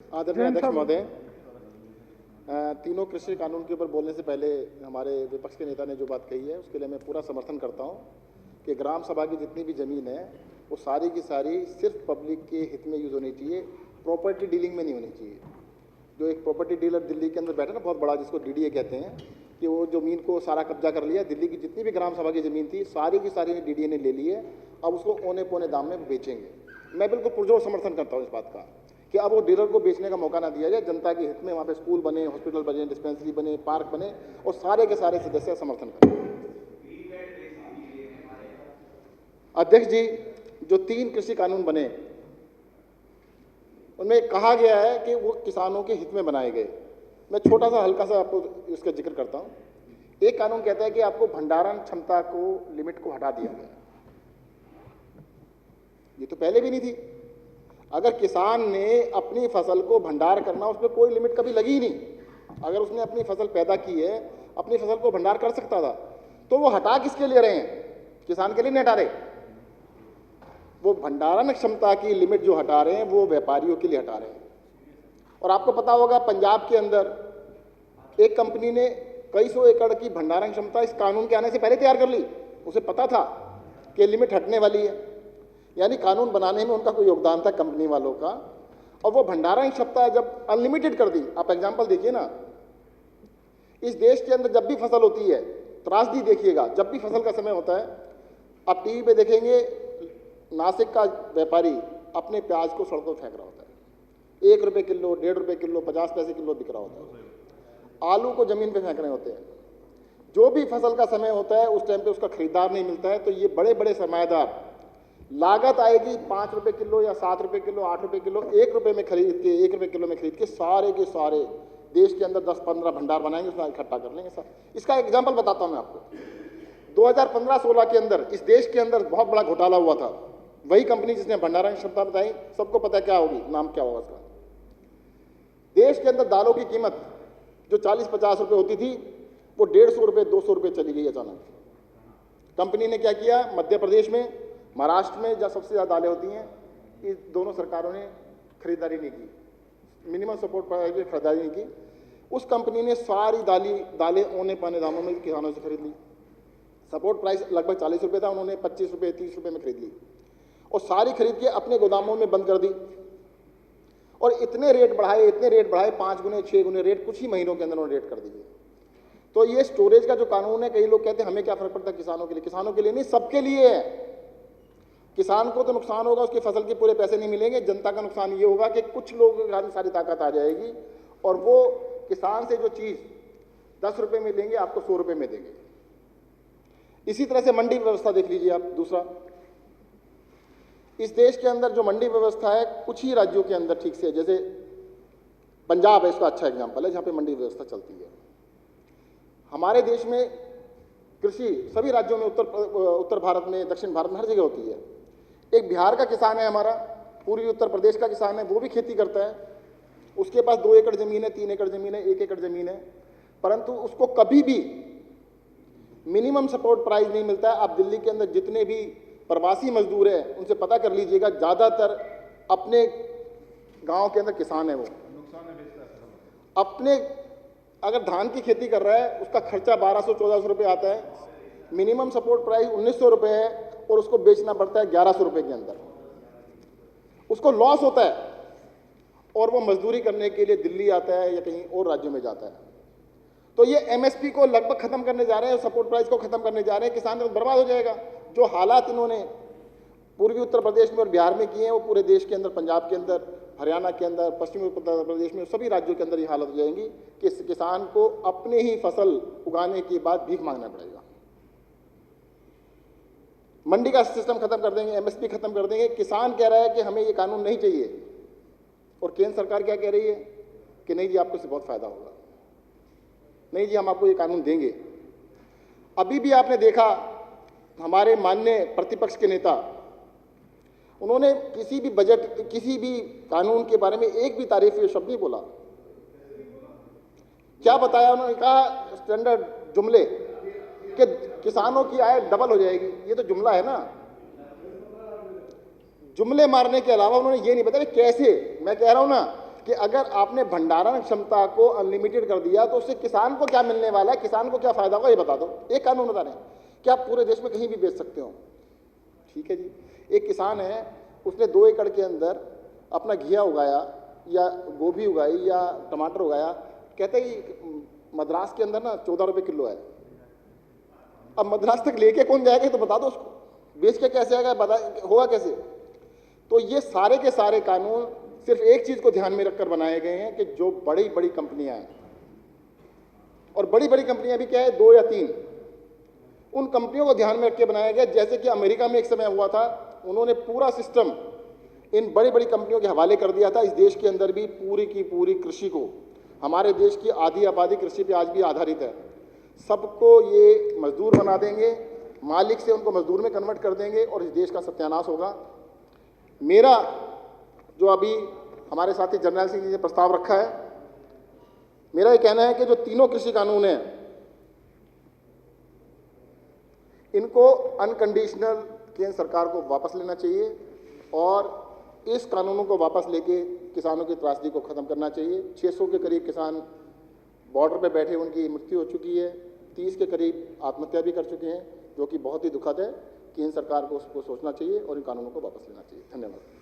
आदरणीय अध्यक्ष महोदय, तीनों कृषि कानून के ऊपर बोलने से पहले हमारे विपक्ष के नेता ने जो बात कही है उसके लिए मैं पूरा समर्थन करता हूं कि ग्राम सभा की जितनी भी ज़मीन है वो सारी की सारी सिर्फ पब्लिक के हित में यूज़ होनी चाहिए, प्रॉपर्टी डीलिंग में नहीं होनी चाहिए। जो एक प्रॉपर्टी डीलर दिल्ली के अंदर बैठा ना बहुत बड़ा, जिसको डीडीए कहते हैं, कि वो ज़मीन को सारा कब्जा कर लिया। दिल्ली की जितनी भी ग्राम सभा की ज़मीन थी सारी की सारी डीडीए ने ले ली है। अब उसको औने पौने दाम में बेचेंगे। मैं बिल्कुल पुरजोर समर्थन करता हूँ इस बात का कि अब वो डीलर को बेचने का मौका ना दिया जाए। जनता के हित में वहाँ पे स्कूल बने, हॉस्पिटल बने, डिस्पेंसरी बने, पार्क बने और सारे के सारे सदस्य समर्थन करें। अध्यक्ष जी, जो 3 कृषि कानून बने उनमें कहा गया है कि वो किसानों के हित में बनाए गए। मैं छोटा सा हल्का सा आपको इसका जिक्र करता हूँ। एक कानून कहता है कि आपको भंडारण क्षमता को लिमिट को हटा दिया गया। ये तो पहले भी नहीं थी। अगर किसान ने अपनी फसल को भंडार करना, उसमें कोई लिमिट कभी लगी ही नहीं। अगर उसने अपनी फसल पैदा की है, अपनी फसल को भंडार कर सकता था, तो वो हटा किसके लिए रहे हैं? किसान के लिए नहीं हटा रहे। वो भंडारण क्षमता की लिमिट जो हटा रहे हैं वो व्यापारियों के लिए हटा रहे हैं। और आपको पता होगा पंजाब के अंदर एक कंपनी ने कई सौ एकड़ की भंडारण क्षमता इस कानून के आने से पहले तैयार कर ली। उसे पता था कि लिमिट हटने वाली है, यानी कानून बनाने में उनका कोई योगदान था कंपनी वालों का। और वो भंडारण क्षमता जब अनलिमिटेड कर दी, आप एग्जांपल देखिए ना, इस देश के अंदर जब भी फसल होती है, त्रासदी देखिएगा, जब भी फसल का समय होता है, आप टीवी पे देखेंगे नासिक का व्यापारी अपने प्याज को सड़कों पर फेंक रहा होता है। 1 रुपये किलो, 1.5 रुपये किलो, 50 पैसे किलो बिक रहा होता है। आलू को जमीन पे फेंक रहे होते हैं। जो भी फसल का समय होता है उस टाइम पे उसका खरीदार नहीं मिलता है, तो ये बड़े बड़े सरमाएदार लागत आएगी 5 रुपये किलो या 7 रुपये किलो, 8 रुपये किलो, 1 रुपये में खरीद के, 1 रुपये किलो में खरीद के सारे के सारे देश के अंदर 10-15 भंडार बनाएंगे, उसमें इकट्ठा कर लेंगे। सर, इसका एग्जाम्पल बताता हूँ मैं आपको। 2015-16 के अंदर इस देश के अंदर बहुत बड़ा घोटाला हुआ था। वही कंपनी जिसने भंडारण क्षमता बताई, सबको पता क्या होगी, नाम क्या होगा उसका। देश के अंदर दालों की कीमत जो 40-50 रुपये होती थी वो 150 रुपये, 200 रुपये चली गई अचानक। कंपनी ने क्या किया, मध्य प्रदेश में, महाराष्ट्र में जहाँ सबसे ज़्यादा दालें होती हैं, इस दोनों सरकारों ने खरीदारी नहीं की, मिनिमम सपोर्ट प्राइस की खरीदारी नहीं की। उस कंपनी ने सारी दालें औने पौने दामों में किसानों से खरीद ली। सपोर्ट प्राइस लगभग 40 रुपये था, उन्होंने 25 रुपये 30 रुपये में खरीद ली और सारी खरीद के अपने गोदामों में बंद कर दी। और इतने रेट बढ़ाए 5 गुने 6 गुने रेट कुछ ही महीनों के अंदर उन्होंने रेट कर दिए। तो ये स्टोरेज का जो कानून है, कई लोग कहते हैं हमें क्या फर्क पड़ता है किसानों के लिए। किसानों के लिए नहीं, सबके लिए है। किसान को तो नुकसान होगा, उसकी फसल के पूरे पैसे नहीं मिलेंगे। जनता का नुकसान ये होगा कि कुछ लोगों के हाथ सारी ताकत आ जाएगी और वो किसान से जो चीज़ 10 रुपये में लेंगे आपको 100 रुपये में देंगे। इसी तरह से मंडी व्यवस्था देख लीजिए आप। दूसरा, इस देश के अंदर जो मंडी व्यवस्था है कुछ ही राज्यों के अंदर ठीक से है, जैसे पंजाब है, इसका अच्छा एग्जाम्पल है जहाँ पे मंडी व्यवस्था चलती है। हमारे देश में कृषि सभी राज्यों में, उत्तर भारत में, दक्षिण भारत में हर जगह होती है। एक बिहार का किसान है हमारा, पूर्वी उत्तर प्रदेश का किसान है, वो भी खेती करता है। उसके पास 2 एकड़ ज़मीन है, 3 एकड़ ज़मीन है, 1 एकड़ ज़मीन है, परंतु उसको कभी भी मिनिमम सपोर्ट प्राइस नहीं मिलता है। आप दिल्ली के अंदर जितने भी प्रवासी मजदूर हैं उनसे पता कर लीजिएगा, ज़्यादातर अपने गांव के अंदर किसान है। वो अपने अगर धान की खेती कर रहा है उसका खर्चा 1200-1400 रुपये आता है, मिनिमम सपोर्ट प्राइस 1900 रुपये है और उसको बेचना पड़ता है 1100 रुपये के अंदर। उसको लॉस होता है और वो मजदूरी करने के लिए दिल्ली आता है या कहीं और राज्यों में जाता है। तो ये एमएसपी को लगभग खत्म करने जा रहे हैं, सपोर्ट प्राइस को खत्म करने जा रहे हैं। किसान तो बर्बाद हो जाएगा। जो हालात इन्होंने पूर्वी उत्तर प्रदेश में और बिहार में किए हैं वो पूरे देश के अंदर, पंजाब के अंदर, हरियाणा के अंदर, पश्चिमी उत्तर प्रदेश में, सभी राज्यों के अंदर ये हालत हो जाएंगी कि किसान को अपने ही फसल उगाने के बाद भीख मांगना पड़ेगा। मंडी का सिस्टम खत्म कर देंगे, एमएसपी खत्म कर देंगे। किसान कह रहा है कि हमें ये कानून नहीं चाहिए और केंद्र सरकार क्या कह रही है कि नहीं जी आपको इससे बहुत फायदा होगा, नहीं जी हम आपको ये कानून देंगे। अभी भी आपने देखा हमारे माननीय प्रतिपक्ष के नेता, उन्होंने किसी भी बजट, किसी भी कानून के बारे में एक भी तारीफ शब्द नहीं बोला। क्या बताया उन्होंने? कहा स्टैंडर्ड जुमले कि किसानों की आय डबल हो जाएगी। ये तो जुमला है ना। जुमले मारने के अलावा उन्होंने ये नहीं बताया कैसे। मैं कह रहा हूं ना कि अगर आपने भंडारण क्षमता को अनलिमिटेड कर दिया तो उससे किसान को क्या मिलने वाला है, किसान को क्या फायदा होगा, ये बता दो। एक कानून बता रहे हैं कि आप पूरे देश में कहीं भी बेच सकते हो। ठीक है जी, एक किसान है, उसने 2 एकड़ के अंदर अपना घिया उगाया या गोभी उगाई या टमाटर उगाया, कहते हैं कि मद्रास के अंदर ना 14 रुपये किलो है। अब मद्रास तक लेके कौन जाएगा, तो बता दो उसको, बेच के कैसे आएगा, बता होगा कैसे। तो ये सारे के सारे कानून सिर्फ एक चीज को ध्यान में रखकर बनाए गए हैं कि जो बड़ी बड़ी कंपनियां हैं, और बड़ी बड़ी कंपनियां भी क्या है, 2 या 3, उन कंपनियों को ध्यान में रख के बनाया गया। जैसे कि अमेरिका में एक समय हुआ था, उन्होंने पूरा सिस्टम इन बड़ी बड़ी कंपनियों के हवाले कर दिया था। इस देश के अंदर भी पूरी की पूरी कृषि को, हमारे देश की आधी आबादी कृषि पे आज भी आधारित है, सबको ये मजदूर बना देंगे, मालिक से उनको मजदूर में कन्वर्ट कर देंगे और इस देश का सत्यानाश होगा। मेरा जो अभी हमारे साथी जर्नैल सिंह जी ने प्रस्ताव रखा है, मेरा ये कहना है कि जो तीनों कृषि कानून हैं, इनको अनकंडीशनल केंद्र सरकार को वापस लेना चाहिए और इस कानूनों को वापस लेके किसानों की त्रासदी को ख़त्म करना चाहिए। 600 के करीब किसान बॉर्डर पे बैठे, उनकी मृत्यु हो चुकी है, 30 के करीब आत्महत्या भी कर चुके हैं, जो कि बहुत ही दुखद है। केंद्र सरकार को उसको सोचना चाहिए और इन कानूनों को वापस लेना चाहिए। धन्यवाद।